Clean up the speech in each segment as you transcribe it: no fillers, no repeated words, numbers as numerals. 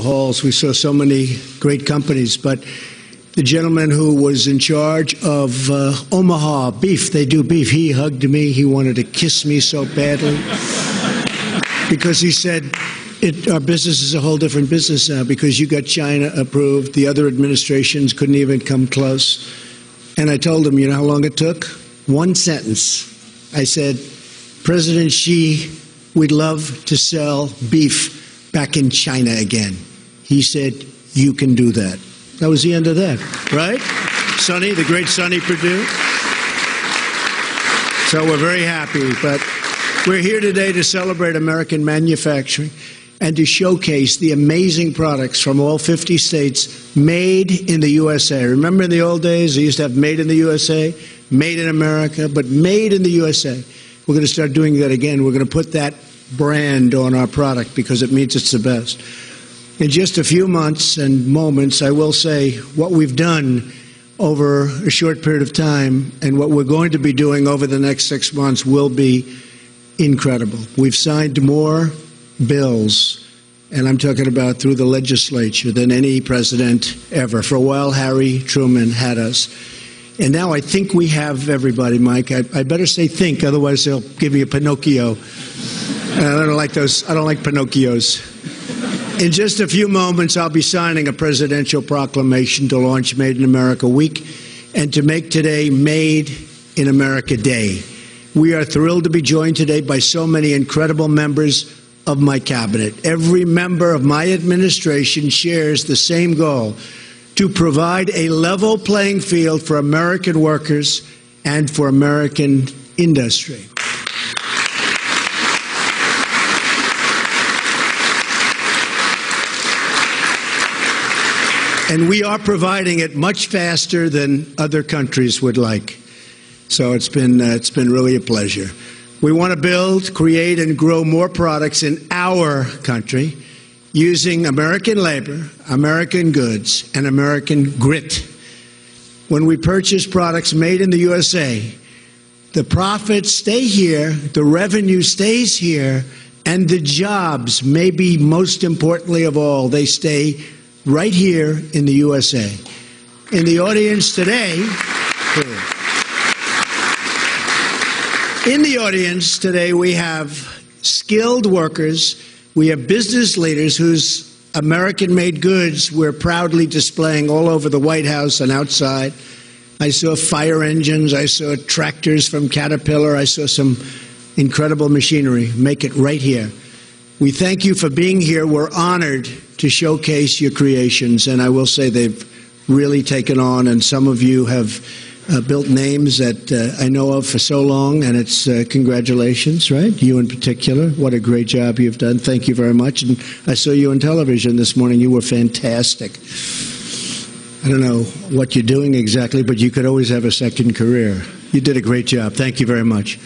halls. We saw so many great companies, but the gentleman who was in charge of Omaha beef, they do beef, he hugged me. He wanted to kiss me so badly because he said, our business is a whole different business now because you got China approved. The other administrations couldn't even come close. And I told him, you know how long it took? One sentence. I said, President Xi, we'd love to sell beef back in China again. He said, you can do that. That was the end of that, right? Sonny, the great Sonny Perdue. So we're very happy, but we're here today to celebrate American manufacturing and to showcase the amazing products from all 50 states made in the USA. Remember in the old days, they used to have made in the USA, made in America, but made in the USA. We're going to start doing that again. We're going to put that brand on our product because it means it's the best. In just a few months and moments, I will say what we've done over a short period of time and what we're going to be doing over the next 6 months will be incredible. We've signed more bills, and I'm talking about through the legislature, than any president ever. For a while, Harry Truman had us. And now I think we have everybody, Mike. I better say think, otherwise they'll give me a Pinocchio. I don't like those. I don't like Pinocchios. In just a few moments, I'll be signing a presidential proclamation to launch Made in America Week and to make today Made in America Day. We are thrilled to be joined today by so many incredible members of my cabinet. Every member of my administration shares the same goal: to provide a level playing field for American workers and for American industry. And we are providing it much faster than other countries would like. So it's been really a pleasure. We want to build, create, and grow more products in our country using American labor, American goods, and American grit. When we purchase products made in the USA, the profits stay here, the revenue stays here, and the jobs, maybe most importantly of all, they stay right here in the USA. In the audience today, we have skilled workers. We have business leaders whose American-made goods we're proudly displaying all over the White House and outside. I saw fire engines. I saw tractors from Caterpillar. I saw some incredible machinery. Make it right here. We thank you for being here. We're honored to showcase your creations, and I will say they've really taken on, and some of you have built names that I know of for so long, and it's congratulations, right? You in particular. What a great job you've done. Thank you very much. And I saw you on television this morning. You were fantastic. I don't know what you're doing exactly, but you could always have a second career. You did a great job. Thank you very much.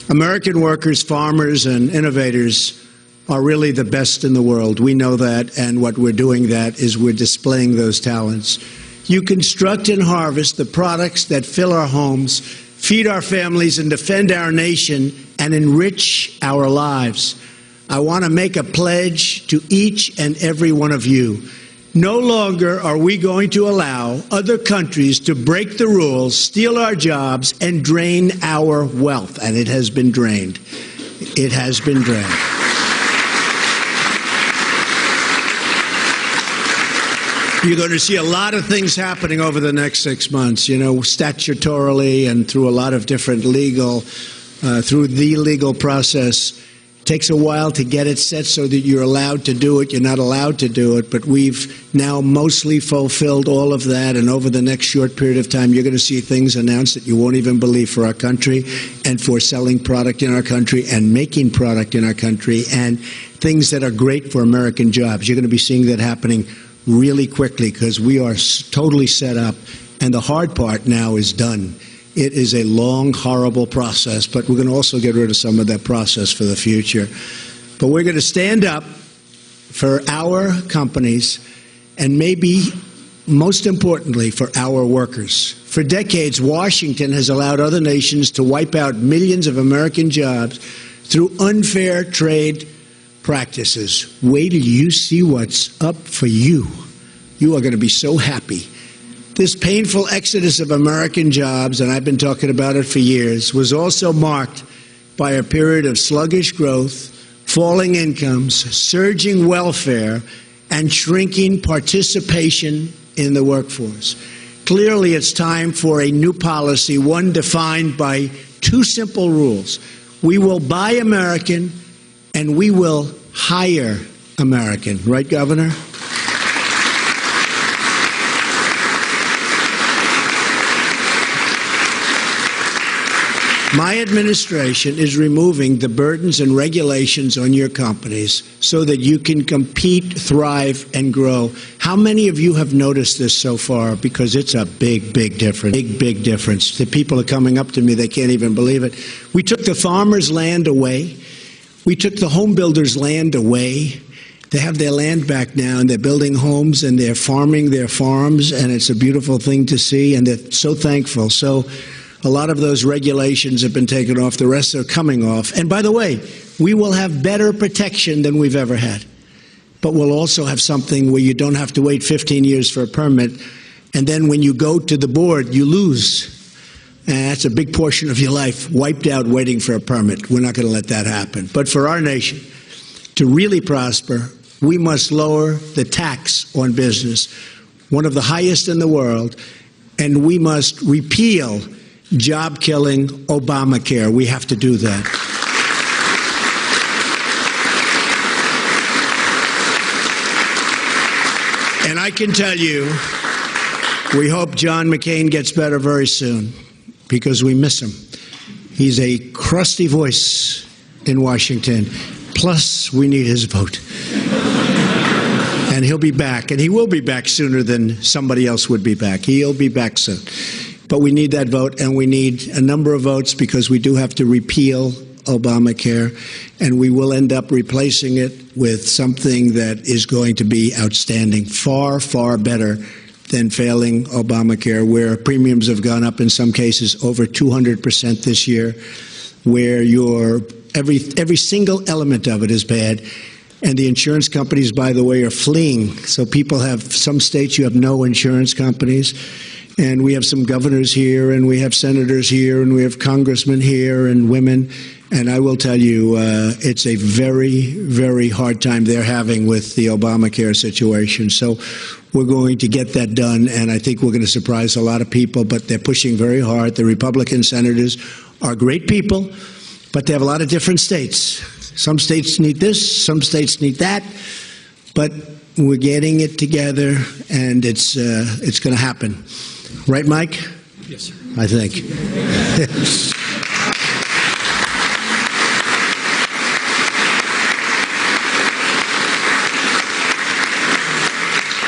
American workers, farmers, and innovators are really the best in the world. We know that, and what we're doing that is we're displaying those talents. You construct and harvest the products that fill our homes, feed our families, and defend our nation and enrich our lives. I want to make a pledge to each and every one of you. No longer are we going to allow other countries to break the rules, steal our jobs, and drain our wealth. And it has been drained. It has been drained. You're going to see a lot of things happening over the next 6 months, you know, statutorily and through a lot of different through the legal process. It takes a while to get it set so that you're allowed to do it. You're not allowed to do it, but we've now mostly fulfilled all of that, and over the next short period of time, you're going to see things announced that you won't even believe for our country and for selling product in our country and making product in our country and things that are great for American jobs. You're going to be seeing that happening really quickly because we are totally set up, and the hard part now is done. It is a long, horrible process, but we're going to also get rid of some of that process for the future. But we're going to stand up for our companies and maybe most importantly for our workers. For decades, Washington has allowed other nations to wipe out millions of American jobs through unfair trade practices. Wait till you see what's up for you. You are going to be so happy. This painful exodus of American jobs, and I've been talking about it for years, was also marked by a period of sluggish growth, falling incomes, surging welfare, and shrinking participation in the workforce. Clearly, it's time for a new policy, one defined by two simple rules. We will buy American, and we will hire American. Right, Governor? My administration is removing the burdens and regulations on your companies so that you can compete, thrive, and grow. How many of you have noticed this so far? Because it's a big, big difference. Big difference. The people are coming up to me. They can't even believe it. We took the farmers' land away. We took the home builders' land away. They have their land back now, and they're building homes, and they're farming their farms, and it's a beautiful thing to see, and they're so thankful. So a lot of those regulations have been taken off. The rest are coming off. And by the way, we will have better protection than we've ever had. But we'll also have something where you don't have to wait 15 years for a permit, and then when you go to the board, you lose. And that's a big portion of your life wiped out waiting for a permit. We're not going to let that happen. But for our nation to really prosper, we must lower the tax on business, one of the highest in the world, and we must repeal job-killing Obamacare. We have to do that. And I can tell you, we hope John McCain gets better very soon, because we miss him. He's a crusty voice in Washington. Plus, we need his vote. And he'll be back, and he will be back sooner than somebody else would be back. He'll be back soon. But we need that vote, and we need a number of votes because we do have to repeal Obamacare, and we will end up replacing it with something that is going to be outstanding, far, far better than failing Obamacare, where premiums have gone up in some cases over 200% this year, where every single element of it is bad. And the insurance companies, by the way, are fleeing. So people have, some states you have no insurance companies. And we have some governors here, and we have senators here, and we have congressmen here, and women. And I will tell you, it's a very, very hard time they're having with the Obamacare situation. So we're going to get that done, and I think we're going to surprise a lot of people, but they're pushing very hard. The Republican senators are great people, but they have a lot of different states. Some states need this, some states need that, but we're getting it together, and it's going to happen. Right, Mike? Yes, sir. I think.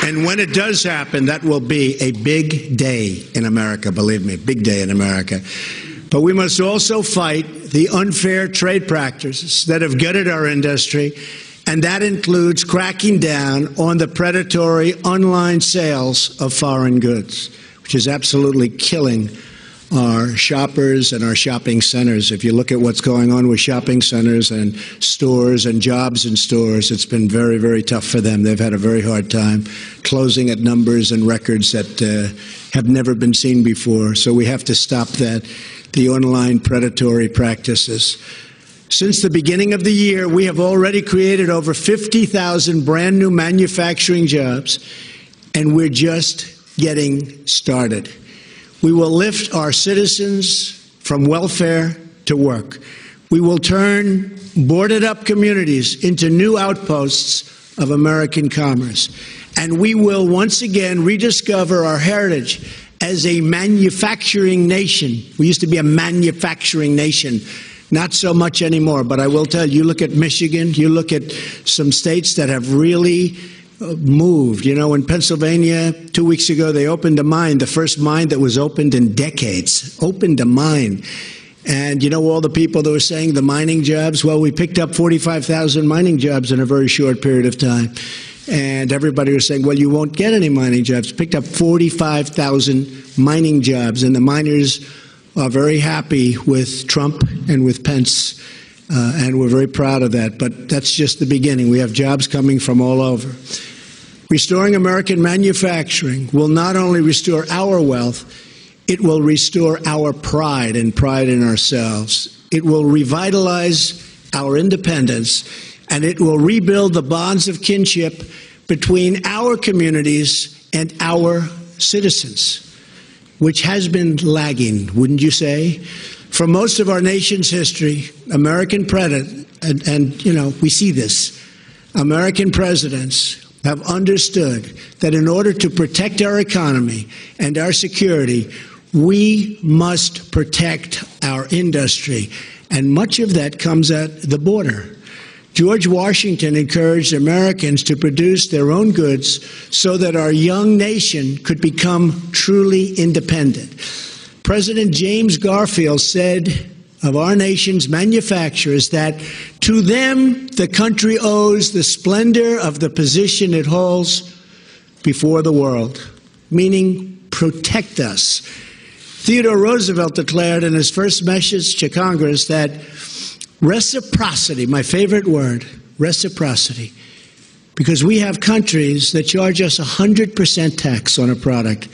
And when it does happen, that will be a big day in America, believe me, big day in America. But we must also fight the unfair trade practices that have gutted our industry, and that includes cracking down on the predatory online sales of foreign goods, which is absolutely killing our shoppers and our shopping centers. If you look at what's going on with shopping centers and stores and jobs in stores, it's been very, very tough for them. They've had a very hard time closing at numbers and records that have never been seen before. So we have to stop that, the online predatory practices. Since the beginning of the year, we have already created over 50,000 brand new manufacturing jobs, and we're just getting started. We will lift our citizens from welfare to work. We will turn boarded-up communities into new outposts of American commerce. And we will once again rediscover our heritage as a manufacturing nation. We used to be a manufacturing nation. Not so much anymore, but I will tell you, look at Michigan, you look at some states that have really moved. You know, in Pennsylvania, 2 weeks ago, they opened a mine, the first mine that was opened in decades, opened a mine. And you know all the people that were saying the mining jobs? Well, we picked up 45,000 mining jobs in a very short period of time. And everybody was saying, well, you won't get any mining jobs. Picked up 45,000 mining jobs, and the miners are very happy with Trump and with Pence. and we're very proud of that. But that's just the beginning. We have jobs coming from all over. Restoring American manufacturing will not only restore our wealth, it will restore our pride and pride in ourselves. It will revitalize our independence, and it will rebuild the bonds of kinship between our communities and our citizens, which has been lagging, wouldn't you say? For most of our nation's history, American presidents, and you know, we see this, American presidents have understood that in order to protect our economy and our security, we must protect our industry. And much of that comes at the border. George Washington encouraged Americans to produce their own goods so that our young nation could become truly independent. President James Garfield said of our nation's manufacturers that to them the country owes the splendor of the position it holds before the world, meaning protect us. Theodore Roosevelt declared in his first message to Congress that reciprocity, my favorite word, reciprocity, because we have countries that charge us 100% tax on a product,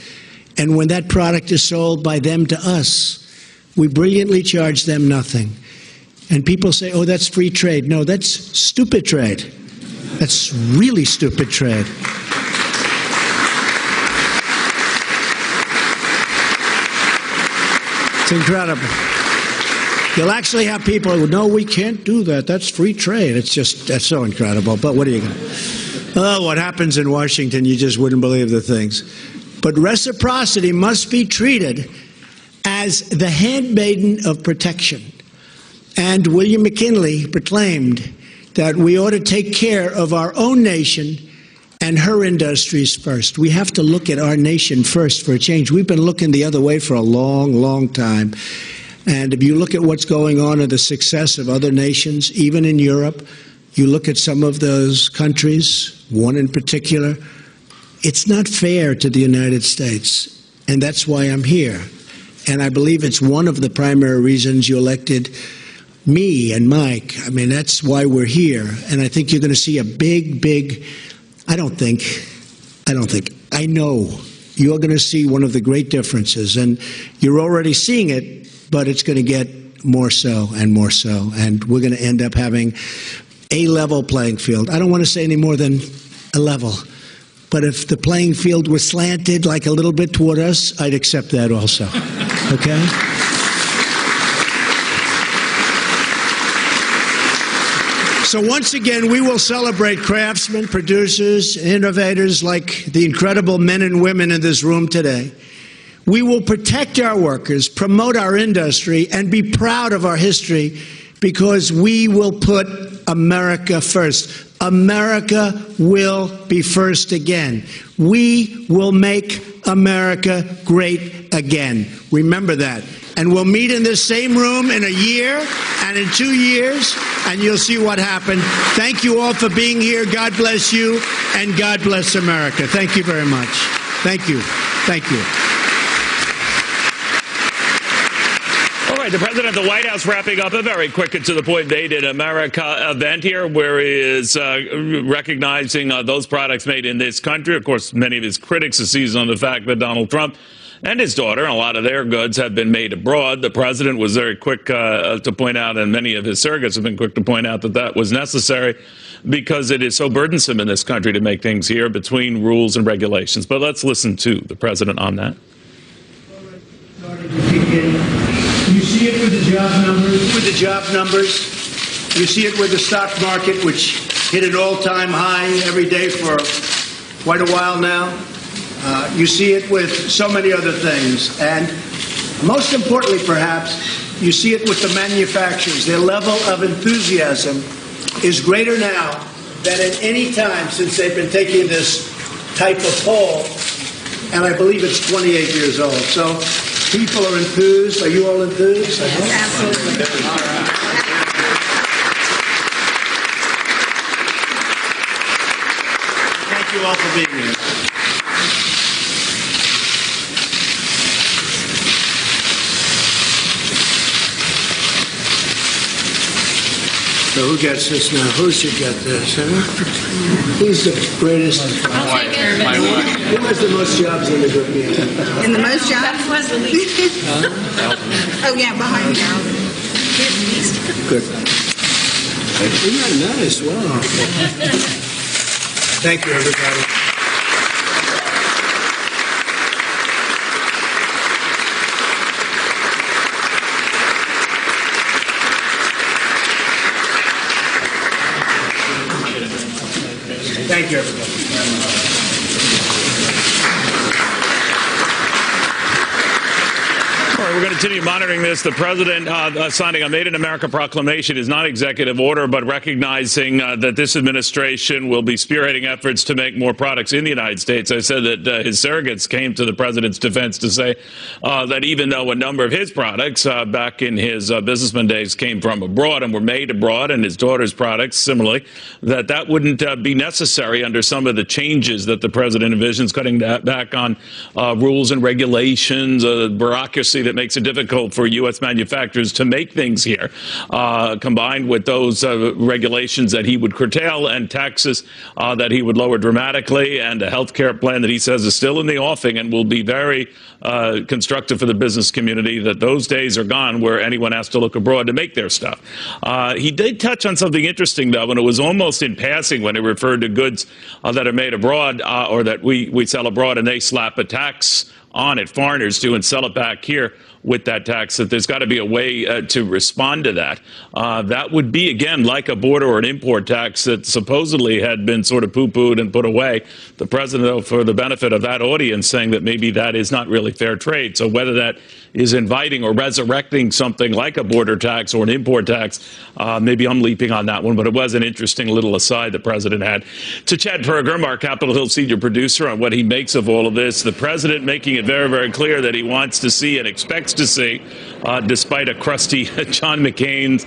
and when that product is sold by them to us, we brilliantly charge them nothing. And people say, oh, that's free trade. No, that's stupid trade. That's really stupid trade. It's incredible. You'll actually have people who, no, we can't do that. That's free trade. It's just, that's so incredible. But what are you going to? Oh, what happens in Washington, you just wouldn't believe the things. But reciprocity must be treated as the handmaiden of protection. And William McKinley proclaimed that we ought to take care of our own nation and her industries first. We have to look at our nation first for a change. We've been looking the other way for a long, long time. And if you look at what's going on and the success of other nations, even in Europe, you look at some of those countries, one in particular, it's not fair to the United States. And that's why I'm here. And I believe it's one of the primary reasons you elected me and Mike. I mean, that's why we're here. And I think you're going to see a big, I know you're going to see one of the great differences. And you're already seeing it, but it's going to get more so and more so. And we're going to end up having a level playing field. I don't want to say any more than a level. But if the playing field was slanted like a little bit toward us, I'd accept that also. Okay? So once again, we will celebrate craftsmen, producers, innovators like the incredible men and women in this room today. We will protect our workers, promote our industry, and be proud of our history because we will put America first. America will be first again. We will make America great again. Remember that. And we'll meet in this same room in a year and in 2 years, and you'll see what happened. Thank you all for being here. God bless you, and God bless America. Thank you very much. Thank you. Thank you. All right, the president of the White House wrapping up a very quick and to the point Made in America event here where he is recognizing those products made in this country. Of course, many of his critics are seized on the fact that Donald Trump and his daughter, and a lot of their goods have been made abroad. The president was very quick to point out, and many of his surrogates have been quick to point out that that was necessary because it is so burdensome in this country to make things here between rules and regulations. But let's listen to the president on that. You see it with the job numbers. You see it with the stock market, which hit an all-time high every day for quite a while now. You see it with so many other things. And most importantly, perhaps, you see it with the manufacturers. Their level of enthusiasm is greater now than at any time since they've been taking this type of poll. And I believe it's 28 years old. So people are enthused. Are you all enthused? Yes, absolutely. Thank you all for being here. So who gets this now? Who should get this? Huh? Who's the greatest? I'll take it. My wife. Who has the most jobs in the group here? In the most jobs? That was the least. Oh, yeah, behind you. Good. Yeah, nice. Wow. Thank you, everybody. Thank you, everybody. All right, we're going to continue monitoring this. The president signing a Made in America proclamation is not executive order, but recognizing that this administration will be spearheading efforts to make more products in the United States. I said that his surrogates came to the president's defense to say that even though a number of his products back in his businessman days came from abroad and were made abroad, and his daughter's products similarly, that wouldn't be necessary under some of the changes that the president envisions, cutting back on rules and regulations, bureaucracy that makes it difficult for U.S. manufacturers to make things here, combined with those regulations that he would curtail and taxes that he would lower dramatically, and a health care plan that he says is still in the offing and will be very constructive for the business community, that those days are gone where anyone has to look abroad to make their stuff. He did touch on something interesting, though, and it was almost in passing when he referred to goods that are made abroad or that we sell abroad, and they slap a tax on it, foreigners do, and sell it back here with that tax, that there's got to be a way to respond to that. That would be, again, like a border or an import tax that supposedly had been sort of poo-pooed and put away. The president, though, for the benefit of that audience, saying that maybe that is not really fair trade. So whether that is inviting or resurrecting something like a border tax or an import tax, maybe I'm leaping on that one, but it was an interesting little aside the president had. To Chad Pergram, our Capitol Hill senior producer, on what he makes of all of this, the president making it very, very clear that he wants to see and expects to see, despite a crusty John McCain's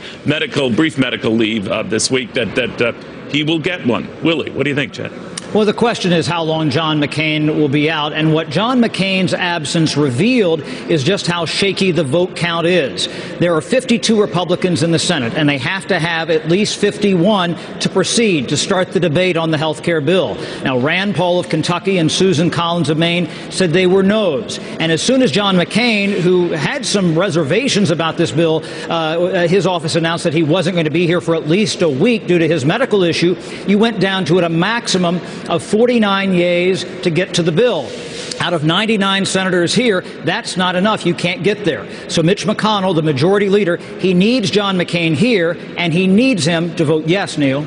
brief medical leave this week, that he will get one. Will he? What do you think, Chad? Well, the question is how long John McCain will be out. And what John McCain's absence revealed is just how shaky the vote count is. There are 52 Republicans in the Senate, and they have to have at least 51 to proceed to start the debate on the health care bill. Now, Rand Paul of Kentucky and Susan Collins of Maine said they were no's. And as soon as John McCain, who had some reservations about this bill, his office announced that he wasn't going to be here for at least a week due to his medical issue, you went down to a maximum of 49 yeas to get to the bill. Out of 99 senators here, that's not enough. You can't get there. So Mitch McConnell, the majority leader, he needs John McCain here, and he needs him to vote yes, Neil.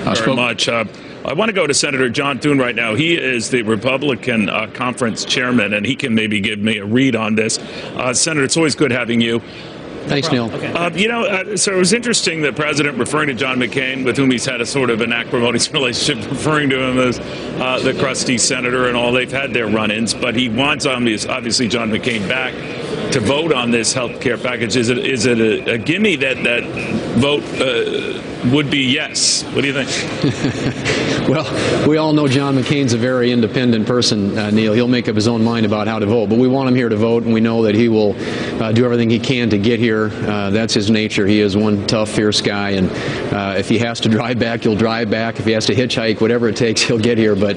Very much. I want to go to Senator John Thune right now. He is the Republican conference chairman, and he can maybe give me a read on this. Senator, it's always good having you. Thanks, Neil. Okay. So it was interesting the president referring to John McCain, with whom he's had a sort of an acrimonious relationship, referring to him as the crusty senator and all. They've had their run-ins, but he wants obviously John McCain back to vote on this health care package. Is it a gimme that vote would be yes? What do you think? Well, we all know John McCain's a very independent person, Neil. He'll make up his own mind about how to vote, but we want him here to vote, and we know that he will do everything he can to get here. That's his nature. He is one tough, fierce guy, and if he has to drive back, he'll drive back. If he has to hitchhike, whatever it takes, he'll get here. But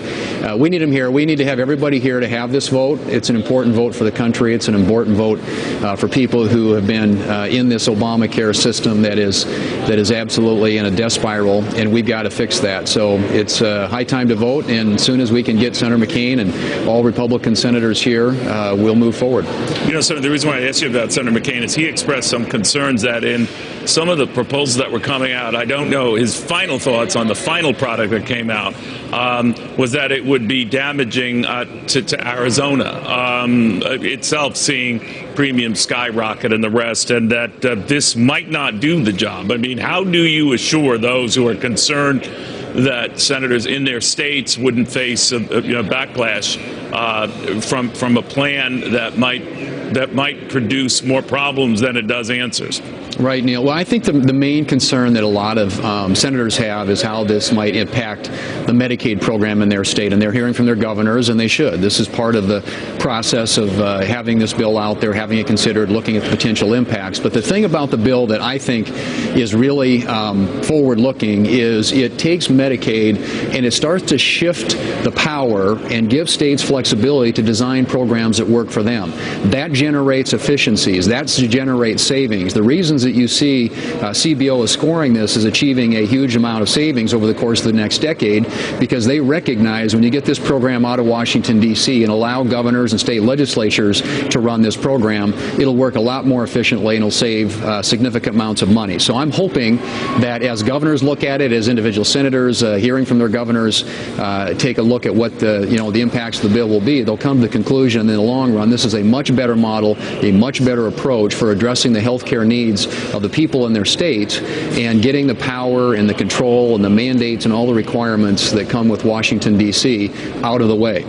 we need him here. We need to have everybody here to have this vote. It's an important vote for the country. It's an important vote for people who have been in this Obamacare system that is absolutely in a death spiral, and we've got to fix that. So it's high time to vote, and as soon as we can get Senator McCain and all Republican senators here, we'll move forward. You know, Senator, the reason why I asked you about Senator McCain is he expressed some concerns that in some of the proposals that were coming out, I don't know his final thoughts on the final product that came out, was that it would be damaging to Arizona itself, seeing premiums skyrocket and the rest, and that this might not do the job. I mean, how do you assure those who are concerned that senators in their states wouldn't face a backlash from a plan that might that might produce more problems than it does answers. Right, Neil. Well, I think the main concern that a lot of senators have is how this might impact the Medicaid program in their state, and they're hearing from their governors, and they should. This is part of the process of having this bill out there, having it considered, looking at the potential impacts. But the thing about the bill that I think is really forward-looking is it takes Medicaid and it starts to shift the power and give states flexibility to design programs that work for them. That generates efficiencies. That generates savings. The reasons that you see CBO is scoring this is achieving a huge amount of savings over the course of the next decade, because they recognize when you get this program out of Washington, D.C. and allow governors and state legislatures to run this program, it'll work a lot more efficiently and it'll save significant amounts of money. So I'm hoping that as governors look at it, as individual senators hearing from their governors, take a look at what the impacts of the bill will be, they'll come to the conclusion in the long run this is a much better model, a much better approach for addressing the health care needs of the people in their states and getting the power and the control and the mandates and all the requirements that come with Washington, D.C. out of the way.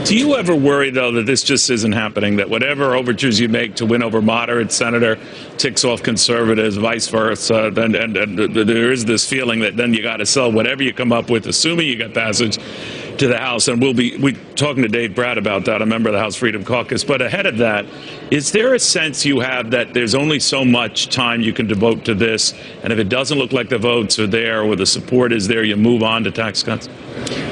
Do you ever worry, though, that this just isn't happening, that whatever overtures you make to win over moderate senator ticks off conservatives, vice versa, and there is this feeling that then you got to sell whatever you come up with, assuming you get passage, to the House? And we're talking to Dave Bratt about that, a member of the House Freedom Caucus. But ahead of that, is there a sense you have that there's only so much time you can devote to this, and if it doesn't look like the votes are there or the support is there, you move on to tax cuts?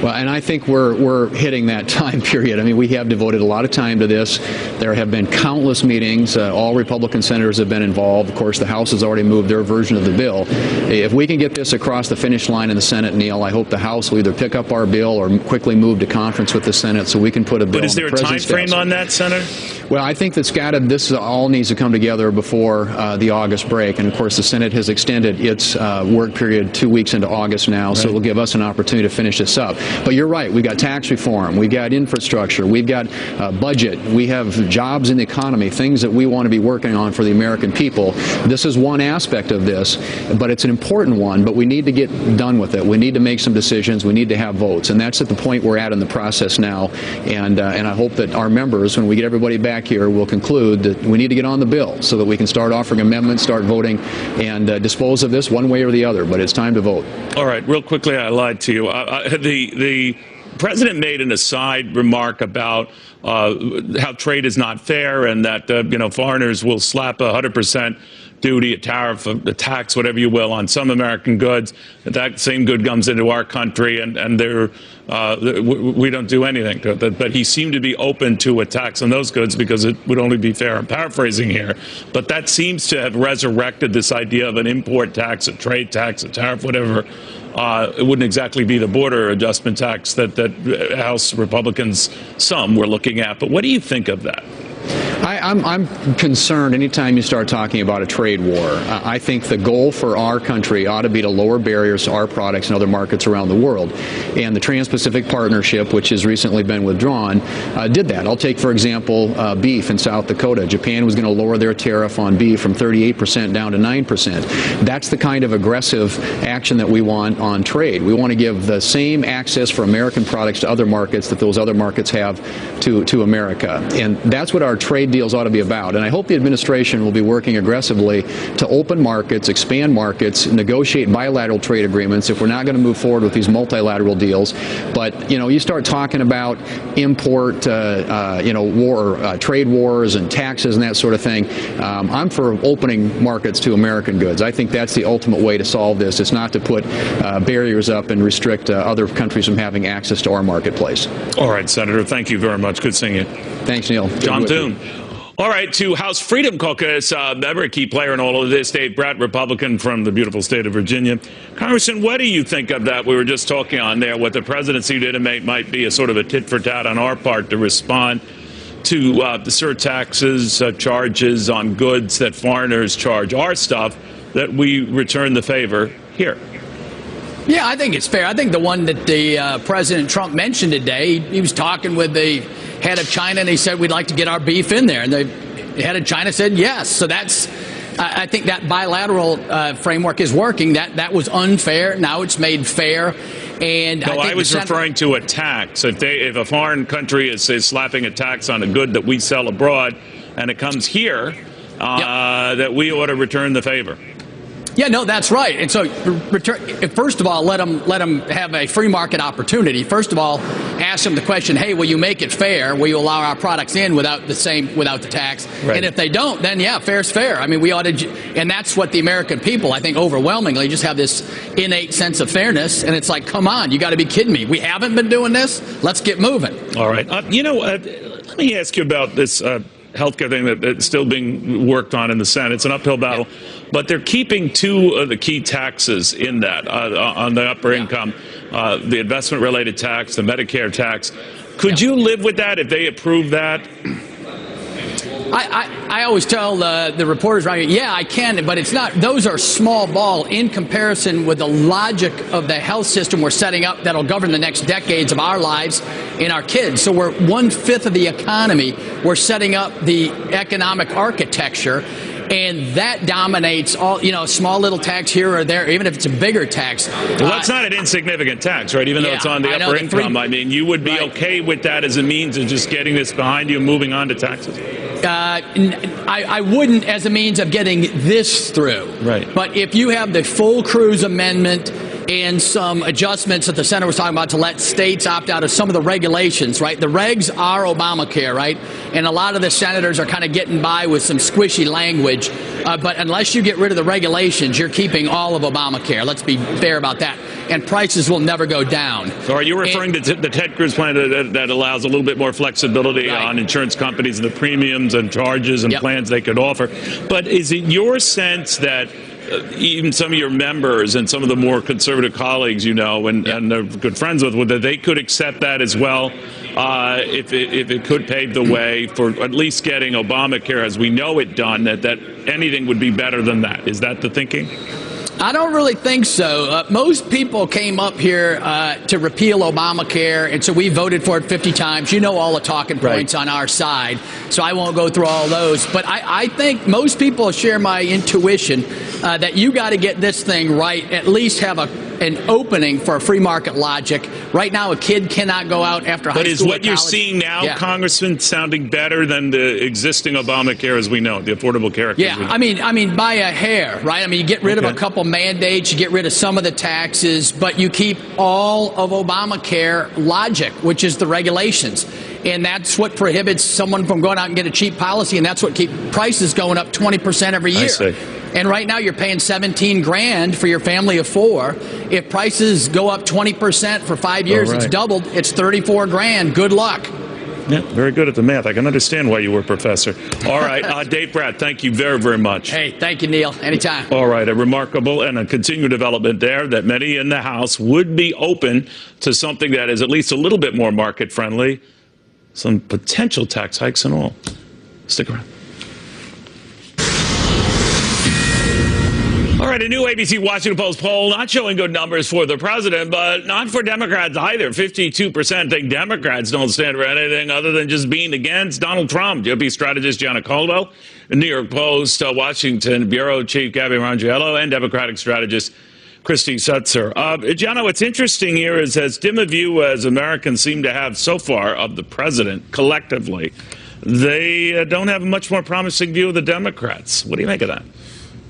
Well, and I think we're hitting that time period. I mean, we have devoted a lot of time to this. There have been countless meetings. All Republican senators have been involved. Of course, the House has already moved their version of the bill. If we can get this across the finish line in the Senate, Neil, I hope the House will either pick up our bill or quickly move to conference with the Senate so we can put a bill. But is there a time frame on that, Senator? Well, I think this all needs to come together before the August break. And, of course, the Senate has extended its work period 2 weeks into August now, right. So it will give us an opportunity to finish this up. But you're right. We've got tax reform. We've got infrastructure. We've got budget. We have jobs in the economy, things that we want to be working on for the American people. This is one aspect of this, but it's an important one. But we need to get done with it. We need to make some decisions. We need to have votes. And that's at the point we're at in the process now. And I hope that our members, when we get everybody back here, will conclude that we need to get on the bill so that we can start offering amendments, start voting, and dispose of this one way or the other. But it's time to vote. All right. Real quickly, I lied to you. The president made an aside remark about how trade is not fair and that foreigners will slap 100% duty, a tariff, a tax, whatever you will, on some American goods. That same good comes into our country, and we don't do anything to it. But he seemed to be open to a tax on those goods because it would only be fair. I'm paraphrasing here. But that seems to have resurrected this idea of an import tax, a trade tax, a tariff, whatever. It wouldn't exactly be the border adjustment tax that House Republicans, some, were looking at. But what do you think of that? I'm concerned anytime you start talking about a trade war. I think the goal for our country ought to be to lower barriers to our products in other markets around the world. And the Trans-Pacific Partnership, which has recently been withdrawn, did that. I'll take, for example, beef in South Dakota. Japan was going to lower their tariff on beef from 38% down to 9%. That's the kind of aggressive action that we want on trade. We want to give the same access for American products to other markets that those other markets have to America. And that's what our trade deals ought to be about. And I hope the administration will be working aggressively to open markets, expand markets, negotiate bilateral trade agreements if we're not going to move forward with these multilateral deals. But, you start talking about import, trade wars and taxes and that sort of thing. I'm for opening markets to American goods. I think that's the ultimate way to solve this. It's not to put barriers up and restrict other countries from having access to our marketplace. All right, Senator. Thank you very much. Good seeing you. Thanks, Neil. John Thune. All right, to House Freedom Caucus, ever a key player in all of this, Dave Bratt, Republican from the beautiful state of Virginia. Congressman, what do you think of that? We were just talking on there what the presidency did might be a sort of a tit for tat on our part to respond to the surtaxes, charges on goods that foreigners charge our stuff, that we return the favor here. Yeah, I think it's fair. I think the one that the President Trump mentioned today, he was talking with the head of China, and he said, we'd like to get our beef in there. And the head of China said yes. So I think that bilateral framework is working. That was unfair. Now it's made fair. And no, I was referring to a tax. If a foreign country is slapping a tax on a good that we sell abroad, and it comes here, that we ought to return the favor. Yeah, no, that's right. And so, first of all, let them have a free market opportunity. First of all, ask them the question: hey, will you make it fair? Will you allow our products in without the tax? Right. And if they don't, then yeah, fair's fair. I mean, we ought to, and that's what the American people, I think, overwhelmingly just have this innate sense of fairness. And it's like, come on, you got to be kidding me. We haven't been doing this. Let's get moving. All right. Let me ask you about this healthcare thing that's still being worked on in the Senate. It's an uphill battle, but they're keeping two of the key taxes in that on the upper income, the investment-related tax, the Medicare tax. Could you live with that if they approve that? I always tell the reporters around here, yeah, I can, but it's not. Those are small ball in comparison with the logic of the health system we're setting up that'll govern the next decades of our lives and our kids. So we're 1/5 of the economy. We're setting up the economic architecture, and that dominates all. A small little tax here or there, even if it's a bigger tax. Well, that's not an insignificant tax, right? Even though it's on the upper income. I mean, you would be okay with that as a means of just getting this behind you and moving on to taxes? I wouldn't as a means of getting this through. Right. But if you have the full Cruz amendment and some adjustments that the Senator was talking about to let states opt out of some of the regulations, right? The regs are Obamacare, right? And a lot of the senators are kind of getting by with some squishy language. But unless you get rid of the regulations, you're keeping all of Obamacare. Let's be fair about that. And prices will never go down. So are you referring to the Ted Cruz plan that allows a little bit more flexibility on insurance companies and the premiums and charges and plans they could offer? But is it your sense that even some of your members and some of the more conservative colleagues, and they're good friends with, that they could accept that as well, if it could pave the way for at least getting Obamacare as we know it done, that anything would be better than that? Is that the thinking? I don't really think so. Most people came up here to repeal Obamacare, and so we voted for it 50 times. You know all the talking points on our side, so I won't go through all those. But I think most people share my intuition that you got to get this thing right, at least have an opening for a free market logic. Right now, a kid cannot go out after high school. But is what you're seeing now, Congressman, sounding better than the existing Obamacare as we know it, the Affordable Care Act? Yeah, I mean, by a hair, right? I mean, you get rid of a couple mandates, you get rid of some of the taxes, but you keep all of Obamacare logic, which is the regulations. And that's what prohibits someone from going out and get a cheap policy, and that's what keeps prices going up 20% every year. I see. And right now you're paying $17,000 for your family of 4. If prices go up 20% for 5 years, it's doubled. It's $34,000. Good luck. Yeah, very good at the math. I can understand why you were a professor. All right, Dave Pratt, thank you very, very much. Hey, thank you, Neil. Anytime. All right, a remarkable and a continued development there that many in the House would be open to something that is at least a little bit more market friendly, some potential tax hikes and all. Stick around. All right, a new ABC Washington Post poll not showing good numbers for the president, but not for Democrats either. 52% think Democrats don't stand for anything other than just being against Donald Trump. GOP strategist Gianna Caldwell, New York Post, Washington Bureau Chief Gabby Rangiello, and Democratic strategist Christy Setzer. Gianna, what's interesting here is as dim a view as Americans seem to have so far of the president collectively, they don't have a much more promising view of the Democrats. What do you make of that?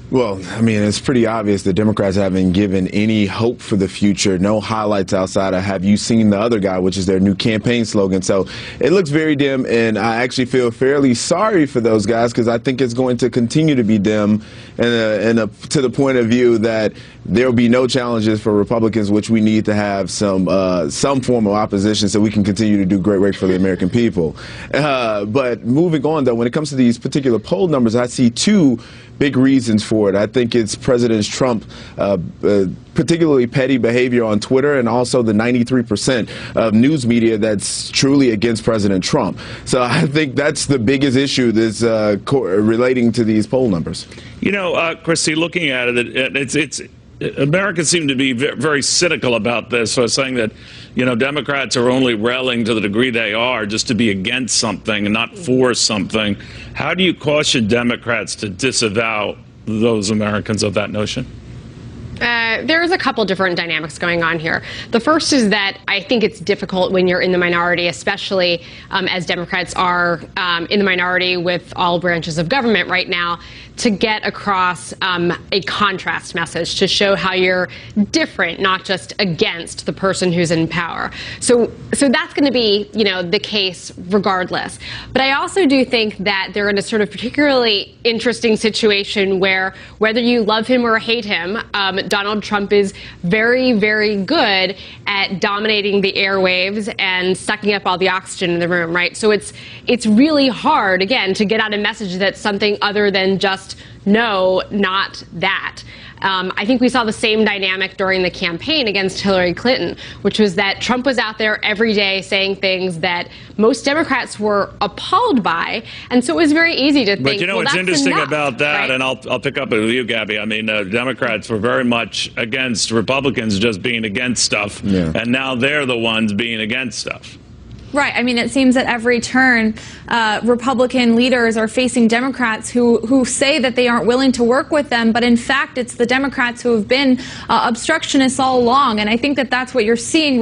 Well, I mean, it's pretty obvious the Democrats haven't given any hope for the future. No highlights outside of "Have you seen the other guy?" which is their new campaign slogan. So it looks very dim, and I actually feel fairly sorry for those guys because I think it's going to continue to be dim and to the point of view that there will be no challenges for Republicans, which we need to have some form of opposition so we can continue to do great work for the American people. But moving on, though, when it comes to these particular poll numbers, I see two big reasons for it. I think it's President Trump, particularly petty behavior on Twitter, and also the 93% of news media that's truly against President Trump. So I think that's the biggest issue that's relating to these poll numbers. You know, Christy, looking at it, Americans seem to be very cynical about this, saying that, Democrats are only railing to the degree they are just to be against something and not for something. How do you caution Democrats to disavow those Americans of that notion? There's a couple different dynamics going on here. The first is that I think it's difficult when you're in the minority, especially as Democrats are in the minority with all branches of government right now, to get across a contrast message to show how you're different, not just against the person who's in power. So that's going to be, the case regardless. But I also do think that they're in a sort of particularly interesting situation where, whether you love him or hate him, Donald Trump is very, very good at dominating the airwaves and sucking up all the oxygen in the room, right? So it's really hard, again, to get out a message that's something other than just no, not that. I think we saw the same dynamic during the campaign against Hillary Clinton, which was that Trump was out there every day saying things that most Democrats were appalled by. And so it was very easy to think, but well, what's that's interesting enough, about that, right? and I'll pick up with you, Gabby. I mean, Democrats were very much against Republicans just being against stuff. Yeah. And now they're the ones being against stuff. Right. I mean, it seems at every turn, Republican leaders are facing Democrats who say that they aren't willing to work with them. But in fact, it's the Democrats who have been obstructionists all along. And I think that that's what you're seeing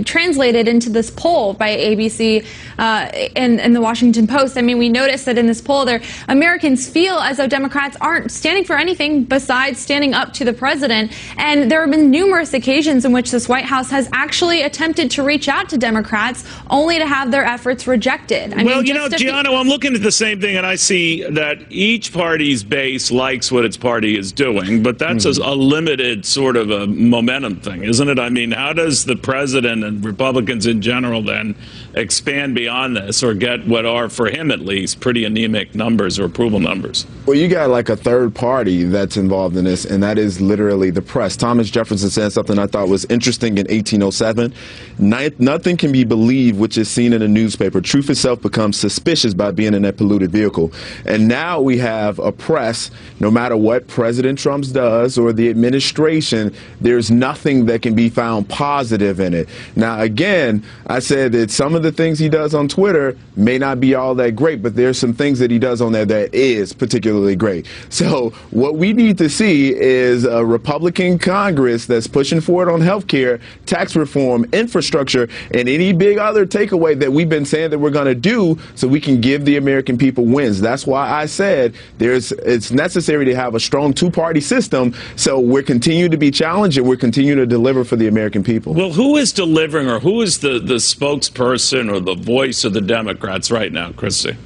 translated into this poll by ABC and the Washington Post. I mean, we noticed that in this poll, Americans feel as though Democrats aren't standing for anything besides standing up to the president. And there have been numerous occasions in which this White House has actually attempted to reach out to Democrats, only to have their efforts rejected. Gianno, I'm looking at the same thing, and I see that each party's base likes what its party is doing, but that's a limited sort of a momentum thing, isn't it? I mean, how does the president and Republicans in general then expand beyond this, or get what are, for him at least, pretty anemic numbers or approval numbers? Well, you got like a third party that's involved in this, and that is literally the press. Thomas Jefferson said something I thought was interesting in 1807. Nothing can be believed which is seen in a newspaper. Truth itself becomes suspicious by being in a polluted vehicle. And now we have a press, no matter what President Trump does or the administration, there's nothing that can be found positive in it. Now, again, I said that some of the things he does on Twitter may not be all that great, but there's some things that he does on there that is particularly great. So what we need to see is a Republican Congress that's pushing forward on health care, tax reform, infrastructure, and any big other takeaway that we've been saying that we're going to do so we can give the American people wins. That's why I said it's necessary to have a strong two-party system, so we're continuing to be challenged and we're continuing to deliver for the American people. Well, who is delivering, or who is the spokesperson or the voice of the Democrats right now, Christy?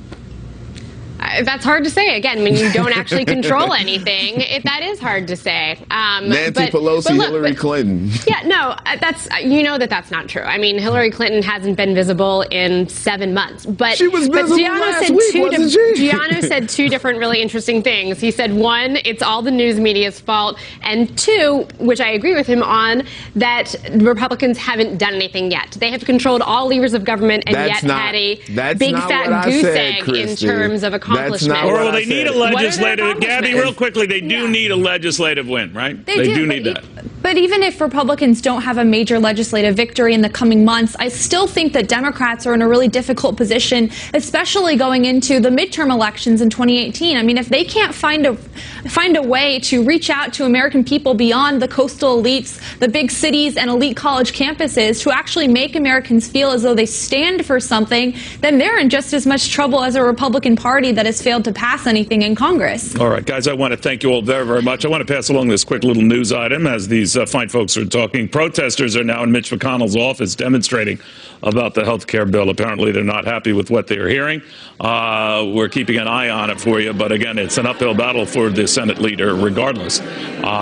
That's hard to say. Again, when you don't actually control anything, that is hard to say. Nancy Pelosi, Hillary Clinton. Yeah, no, that's not true. I mean, Hillary Clinton hasn't been visible in 7 months. But she was visible last week, wasn't she? Gianno said two different really interesting things. He said, one, it's all the news media's fault, and two, which I agree with him on, that Republicans haven't done anything yet. They have controlled all levers of government and yet had a big fat goose egg in terms of accomplishment. Well, they need a legislative. Gabby, real quickly, they do need a legislative win, right? They do need that. But even if Republicans don't have a major legislative victory in the coming months, I still think that Democrats are in a really difficult position, especially going into the midterm elections in 2018. I mean, if they can't find a way to reach out to American people beyond the coastal elites, the big cities, and elite college campuses to actually make Americans feel as though they stand for something, then they're in just as much trouble as a Republican Party that has failed to pass anything in Congress. All right, guys, I want to thank you all very, very much. I want to pass along this quick little news item as these fine folks are talking. Protesters are now in Mitch McConnell's office demonstrating about the health care bill. Apparently, they're not happy with what they're hearing. We're keeping an eye on it for you. But again, it's an uphill battle for the Senate leader regardless.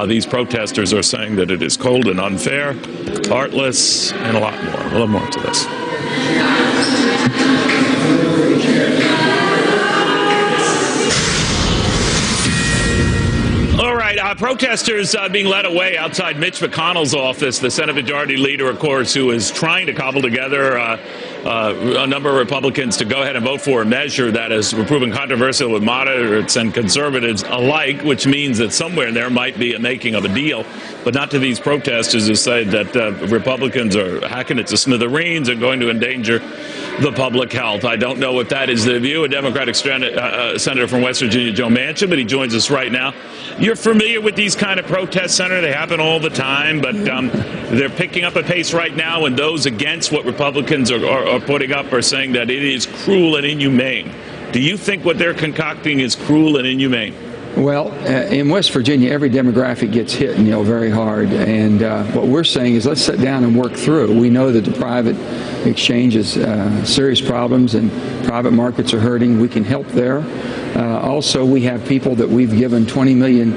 These protesters are saying that it is cold and unfair, heartless, and a lot more. We'll have more to this. All right, protesters being led away outside Mitch McConnell's office, the Senate Majority Leader, of course, who is trying to cobble together a number of Republicans to go ahead and vote for a measure that is proven controversial with moderates and conservatives alike, which means that somewhere there might be a making of a deal, but not to these protesters who say that Republicans are hacking it to smithereens and going to endanger the public health. I don't know if that is the view of Democratic Senator from West Virginia, Joe Manchin, but he joins us right now. You're familiar with these kind of protests, Senator? They happen all the time, but they're picking up a pace right now, and those against what Republicans are putting up are saying that it is cruel and inhumane. Do you think what they're concocting is cruel and inhumane? Well, in West Virginia, every demographic gets hit, very hard. And what we're saying is let's sit down and work through. We know that the private exchange is serious problems and private markets are hurting. We can help there. Also, we have people that we've given 20 million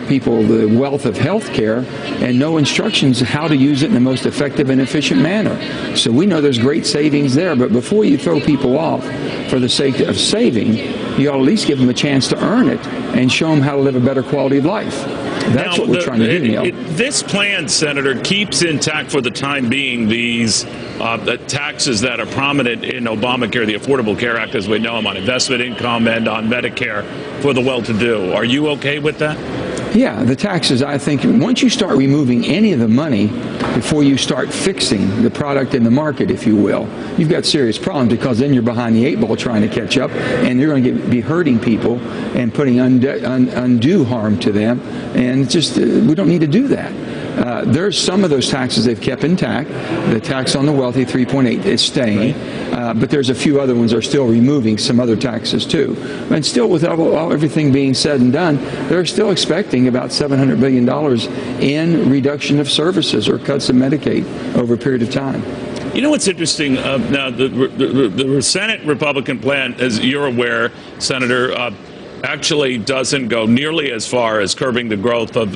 people the wealth of health care and no instructions how to use it in the most effective and efficient manner. So we know there's great savings there. But before you throw people off for the sake of saving, you ought to at least give them a chance to earn it and show them how to live a better quality of life. That's what we're trying to do, Neil. This plan, Senator, keeps intact for the time being these the taxes that are prominent in Obamacare, the Affordable Care Act, as we know them, on investment income and on Medicare for the well-to-do. Are you okay with that? Yeah, the taxes, I think, once you start removing any of the money before you start fixing the product in the market, if you will, you've got serious problems because then you're behind the 8 ball trying to catch up and you're going to be hurting people and putting undue harm to them. And it's just, we don't need to do that. There's some of those taxes they've kept intact. The tax on the wealthy, 3.8, is staying. But there's a few other ones that are still removing some other taxes too. And still, with everything being said and done, they're still expecting about $700 billion in reduction of services or cuts of Medicaid over a period of time. You know what's interesting? Now, the Senate Republican plan, as you're aware, Senator, actually doesn't go nearly as far as curbing the growth of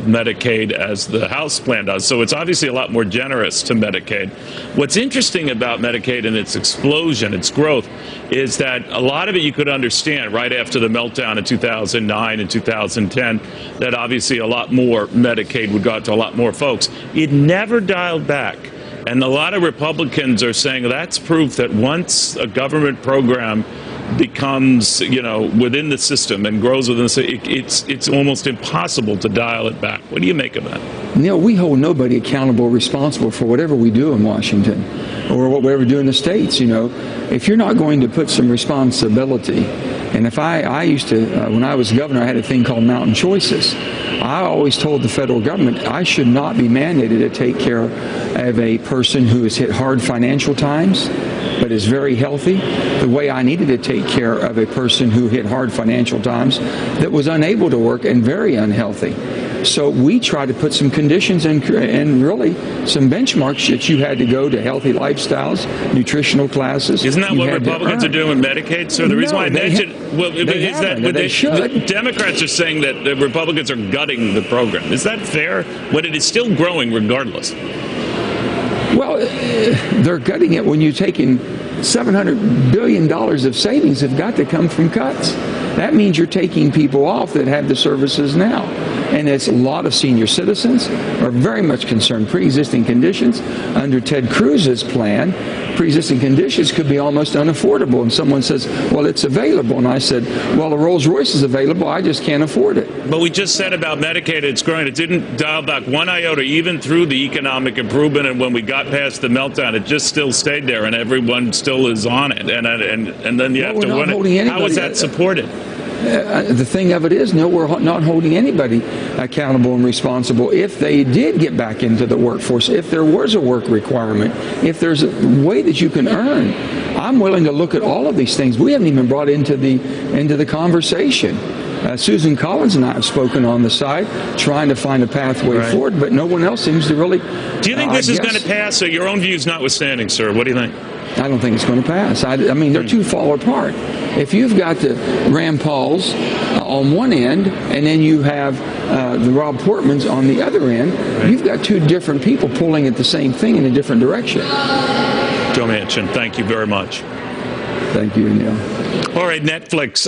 Medicaid as the House plan does. So it's obviously a lot more generous to Medicaid. What's interesting about Medicaid and its explosion, its growth, is that a lot of it you could understand right after the meltdown in 2009 and 2010, that obviously a lot more Medicaid would go out to a lot more folks. It never dialed back. And a lot of Republicans are saying that's proof that once a government program becomes, within the system and grows within the system, it's almost impossible to dial it back. What do you make of that? Neil, we hold nobody accountable or responsible for whatever we do in Washington or whatever we do in the states. If you're not going to put some responsibility, and if I used to, when I was governor, I had a thing called Mountain Choices. I always told the federal government I should not be mandated to take care of a person who has hit hard financial times but is very healthy, the way I needed to take care of a person who hit hard financial times that was unable to work and very unhealthy. So we try to put some conditions and really some benchmarks that you had to go to healthy lifestyles, nutritional classes. Isn't that what Republicans are doing with Medicaid, sir? The reason why I mentioned they should. Democrats are saying that the Republicans are gutting the program. Is that fair? When it is still growing regardless? Well, they're gutting it when you're taking $700 billion of savings have got to come from cuts. That means you're taking people off that have the services now. And it's a lot of senior citizens are very much concerned. Pre-existing conditions under Ted Cruz's plan, pre-existing conditions could be almost unaffordable. And someone says, well, it's available. And I said, well, a Rolls Royce is available. I just can't afford it. But we just said about Medicaid, it's growing. It didn't dial back one iota, even through the economic improvement. And when we got past the meltdown, it just still stayed there, and everyone still is on it. And then you have to wonder, how is that supported? The thing of it is, no, we're not holding anybody accountable and responsible if they did get back into the workforce, if there was a work requirement, if there's a way that you can earn. I'm willing to look at all of these things. We haven't even brought into the conversation. Susan Collins and I have spoken on the side, trying to find a pathway forward, but no one else seems to really. Do you think this is going to pass? So your own views notwithstanding, sir, what do you think? I don't think it's going to pass. I mean, they're too far apart. If you've got the Rand Pauls on one end, and then you have the Rob Portmans on the other end, you've got two different people pulling at the same thing in a different direction. Joe Manchin, thank you very much. Thank you, Neil. All right, Netflix,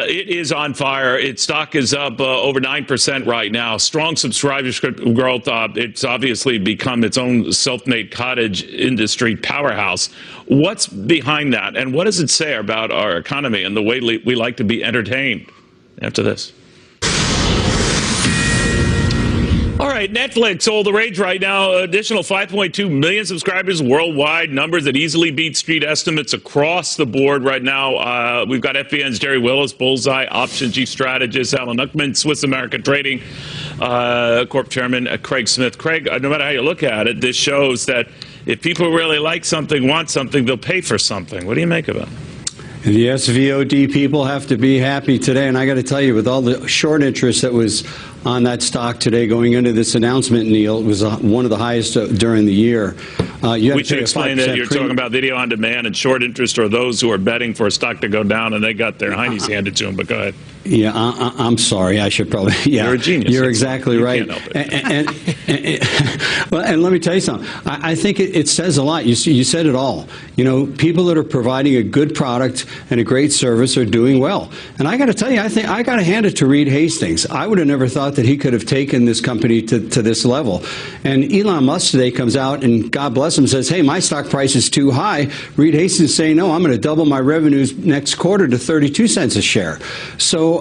it is on fire. Its stock is up over 9% right now. Strong subscribership growth. It's obviously become its own self-made cottage industry powerhouse. What's behind that, and what does it say about our economy and the way we like to be entertained? After this. All right, Netflix, all the rage right now. Additional 5.2 million subscribers worldwide, numbers that easily beat street estimates across the board right now. We've got FBN's Jerry Willis, Bullseye, Option Chief Strategist, Alan Uckman, Swiss American Trading Corp Chairman Craig Smith. Craig, no matter how you look at it, this shows that if people really like something, want something, they'll pay for something. What do you make of it? The SVOD people have to be happy today, and I got to tell you, with all the short interest that was on that stock today going into this announcement, Neil, it was one of the highest during the year. We should explain that you're talking about video on demand, and short interest are those who are betting for a stock to go down, and they got their heinies handed to them. But go ahead. Yeah, I'm sorry. I should probably. Yeah, you're a genius. You're exactly right. And let me tell you something. I think it says a lot. You said it all. You know, people that are providing a good product and a great service are doing well. And I got to tell you, I got to hand it to Reed Hastings. I would have never thought that he could have taken this company to this level. And Elon Musk today comes out and God bless him says, "Hey, my stock price is too high." Reed Hastings saying, "No, I'm going to double my revenues next quarter to 32 cents a share." So,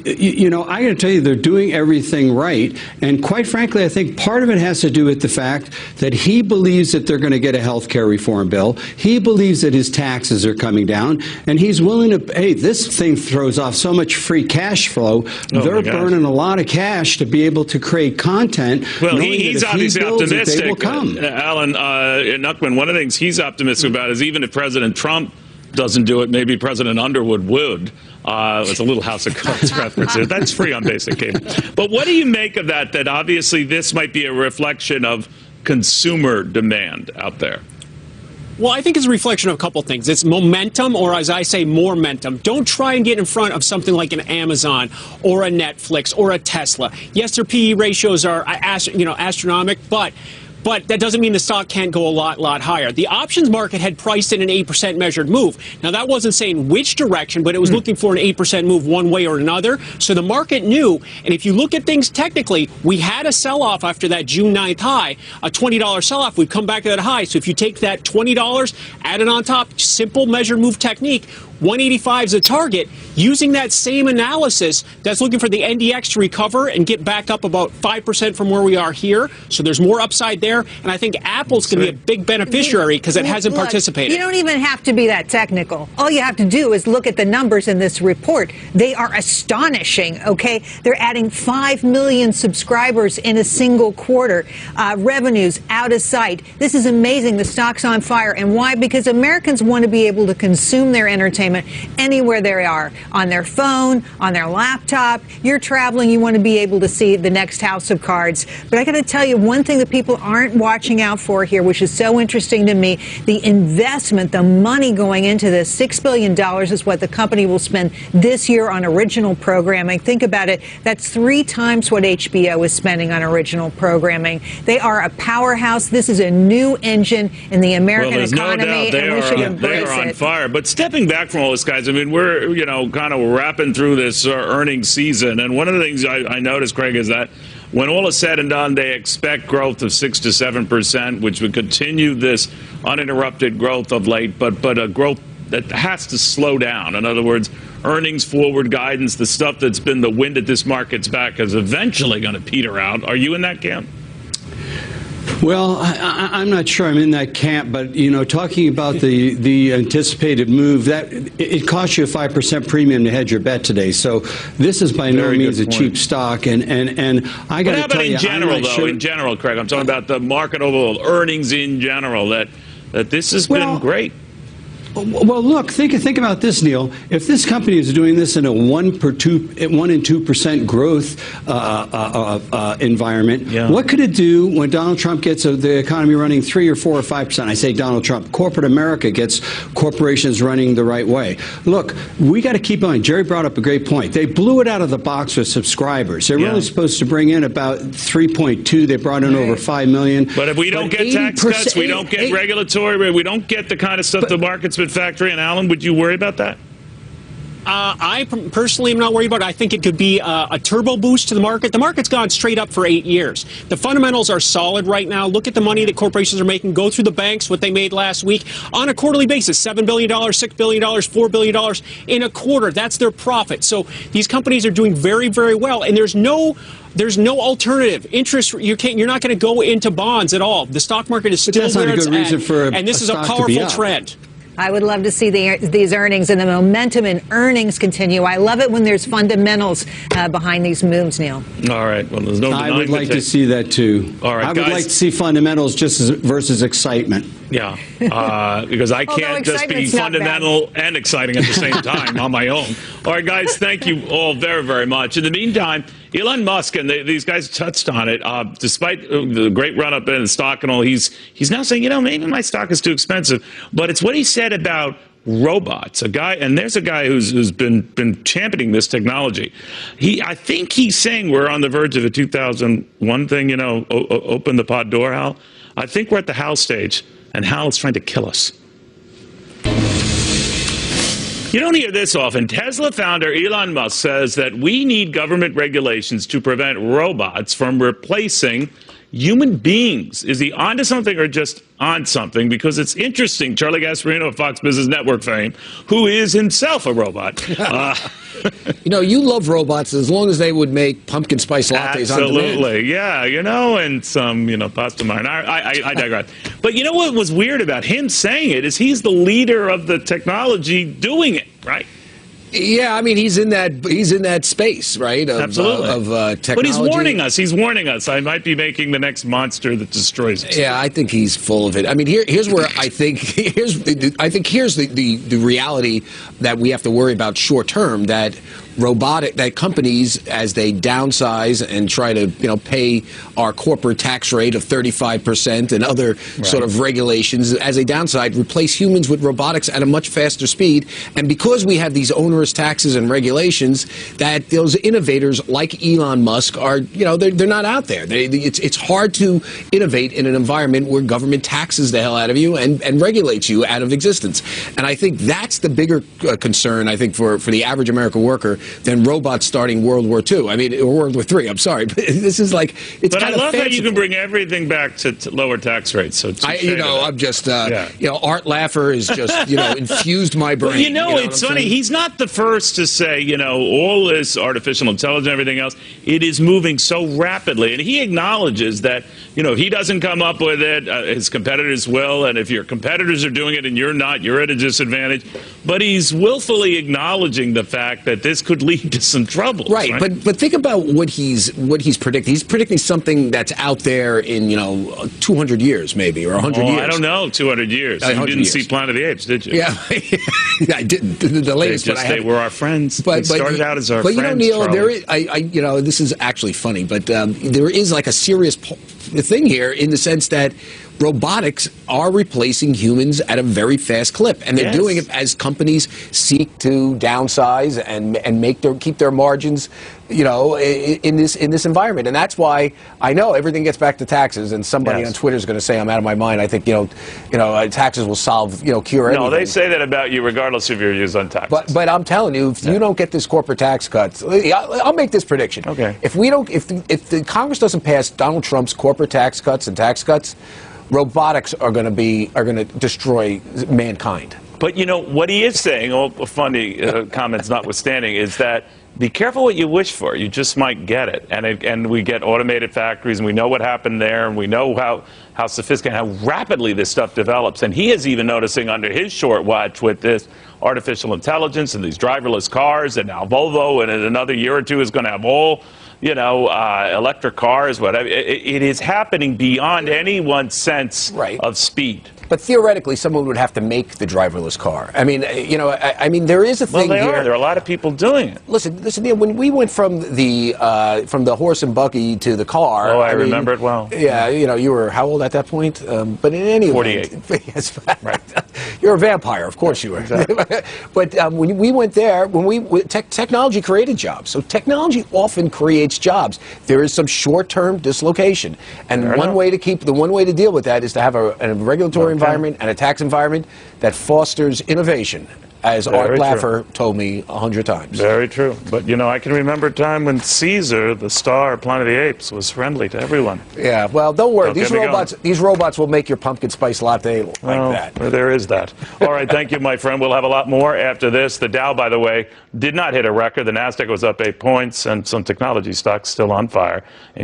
you know, I got to tell you, they're doing everything right. And quite frankly, I think part of it has to do with the fact that he believes that they're going to get a health care reform bill. He believes that his taxes are coming down, and he's willing to. Hey, this thing throws off so much free cash flow. They're burning a lot of cash to be able to create content. Well, he's obviously optimistic. Alan Uckman, one of the things he's optimistic about is even if President Trump doesn't do it, maybe President Underwood would. It's a little House of Cards reference here. That's free on basic cable. But what do you make of that, that obviously this might be a reflection of consumer demand out there? Well, I think it's a reflection of a couple things. It's momentum, or as I say, more momentum. Don't try and get in front of something like an Amazon or a Netflix or a Tesla. Yes, their PE ratios are astronomical, but that doesn't mean the stock can't go a lot higher. The options market had priced in an 8% measured move. Now, that wasn't saying which direction, but it was looking for an 8% move one way or another. So the market knew. And if you look at things technically, we had a sell-off after that June 9th high, a $20 sell-off. We've come back to that high. So if you take that $20, add it on top, simple measured move technique, 185 is a target. Using that same analysis, that's looking for the NDX to recover and get back up about 5% from where we are here. So there's more upside there. And I think Apple's going to be a big beneficiary because it hasn't participated. You don't even have to be that technical. All you have to do is look at the numbers in this report. They are astonishing, okay? They're adding 5 million subscribers in a single quarter. Revenues out of sight. This is amazing. The stock's on fire. And why? Because Americans want to be able to consume their entertainment anywhere they are, on their phone, on their laptop. You're traveling, you want to be able to see the next House of Cards. But I got to tell you, one thing that people aren't watching out for here, which is so interesting to me, the investment, the money going into this. $6 billion is what the company will spend this year on original programming. Think about it. That's 3 times what HBO is spending on original programming. They are a powerhouse. This is a new engine in the American economy, and we should embrace it. They are on fire. But stepping back from all this, guys, I mean, we're, kind of wrapping through this earnings season. And one of the things I noticed, Craig, is that when all is said and done, they expect growth of 6 to 7%, which would continue this uninterrupted growth of late, but a growth that has to slow down. In other words, earnings forward guidance, the stuff that's been the wind at this market's back, is eventually going to peter out. Are you in that camp? Well, I'm not sure I'm in that camp, but, talking about the anticipated move, that it costs you a 5% premium to hedge your bet today. So this is by no means a cheap stock. And I got to tell you, in general, though, in general, Craig, I'm talking about the market overall, earnings in general, that this has been great. Well, look, think about this, Neil. If this company is doing this in a 1 and 2% growth environment, what could it do when Donald Trump gets the economy running 3 or 4 or 5%? I say Donald Trump. Corporate America gets corporations running the right way. Look, we got to keep on. Jerry brought up a great point. They blew it out of the box with subscribers. They're really supposed to bring in about 3.2. They brought in over 5 million. But if we don't get tax cuts, we don't get regulatory, we don't get the kind of stuff the market's been factory. And Alan, would you worry about that? I personally am not worried about it. I think it could be a turbo boost to the market. The market's gone straight up for 8 years. The fundamentals are solid right now. Look at the money that corporations are making. Go through the banks, what they made last week on a quarterly basis, $7 billion, $6 billion, $4 billion in a quarter. That's their profit. So these companies are doing very, very well, and there's no alternative. You're not going to go into bonds at all. The stock market is still where it's at, and this is a powerful trend. I would love to see these earnings and the momentum in earnings continue. I love it when there's fundamentals behind these moves, Neil. All right. Well, there's no denying I would like to see that, too. All right, I would like to see fundamentals versus excitement. Yeah, because I can't just be fundamental and exciting at the same time on my own. All right, guys, thank you all very, very much. In the meantime, Elon Musk, and these guys touched on it, despite the great run-up in the stock and all, he's now saying, maybe my stock is too expensive. But it's what he said about robots. There's a guy who's been championing this technology. I think he's saying we're on the verge of a 2001 thing, open the pod door, Hal. I think we're at the Hal stage, and Hal is trying to kill us. You don't hear this often. Tesla founder Elon Musk says that we need government regulations to prevent robots from replacing human beings. Is he onto something or just on something? Because it's interesting. Charlie Gasparino of Fox Business Network fame, who is himself a robot. You love robots as long as they would make pumpkin spice lattes on demand. Absolutely, yeah, and some, pasta mine. I digress. But you know what was weird about him saying it is he's the leader of the technology doing it, right? Yeah, I mean, he's in that space, right? Absolutely. Of technology. But he's warning us. He's warning us. I might be making the next monster that destroys us. Yeah, I think he's full of it. I mean, here's where I think here's the reality that we have to worry about short term, that companies, as they downsize and try to pay our corporate tax rate of 35% and other sort of regulations, as they downside, replace humans with robotics at a much faster speed. And because we have these onerous taxes and regulations, that those innovators like Elon Musk are they're not out there. It's hard to innovate in an environment where government taxes the hell out of you and regulates you out of existence. And I think that's the bigger concern, I think, for the average American worker than robots starting World War II. I mean, or World War III, I'm sorry. But this is like, it's but kind of I love fancy. how you can bring everything back to lower tax rates. So I'm just, Art Laffer is just, infused my brain. Well, it's funny. He's not the first to say, all this artificial intelligence and everything else, it is moving so rapidly. And he acknowledges that, if he doesn't come up with it, his competitors will. And if your competitors are doing it and you're not, you're at a disadvantage. But he's willfully acknowledging the fact that this could lead to some trouble. Right. But think about what he's predicting. He's predicting something that's out there in 200 years, maybe, or 100 years. I don't know. 200 years. You didn't see Planet of the Apes, did you? Yeah, I didn't. The latest. They were our friends. But started out as our friends. But Neil, there is. This is actually funny, but there is like a serious thing here in the sense that robotics are replacing humans at a very fast clip, and they're doing it as companies seek to downsize and keep their margins, in this environment. And that's why I know everything gets back to taxes. And somebody on Twitter is going to say I'm out of my mind. I think taxes will solve cure anything. No, they say that about you regardless of your views on taxes. But I'm telling you, if you don't get this corporate tax cuts, I'll make this prediction. Okay. If the Congress doesn't pass Donald Trump's corporate tax cuts and tax cuts, robotics are going to destroy mankind. But what he is saying, all funny comments notwithstanding, is that be careful what you wish for. You just might get it. And we get automated factories, and we know what happened there, and we know how sophisticated, how rapidly this stuff develops. And he is even noticing under his short watch with this artificial intelligence and these driverless cars, and now Volvo, and in another year or two is going to have all electric cars, whatever. It is happening beyond anyone's sense of speed. But theoretically, someone would have to make the driverless car. I mean, there is a thing here. There are a lot of people doing it. Listen, Neil, when we went from the horse and buggy to the car. Oh, I remember it well. Yeah, you were how old at that point? But in any 48. event, yes, right. You're a vampire, of course you were. Exactly. But when we went there, technology created jobs. So technology often creates jobs. There is some short-term dislocation, and the one way to deal with that is to have a regulatory environment and a tax environment that fosters innovation. as Very Art true. Laffer told me 100 times. Very true. But, you know, I can remember a time when Caesar, the star of Planet of the Apes, was friendly to everyone. Yeah, well, don't worry. Don't get me going. These robots will make your pumpkin spice latte like that. There is that. All right, thank you, my friend. We'll have a lot more after this. The Dow, by the way, did not hit a record. The NASDAQ was up 8 points, and some technology stocks still on fire.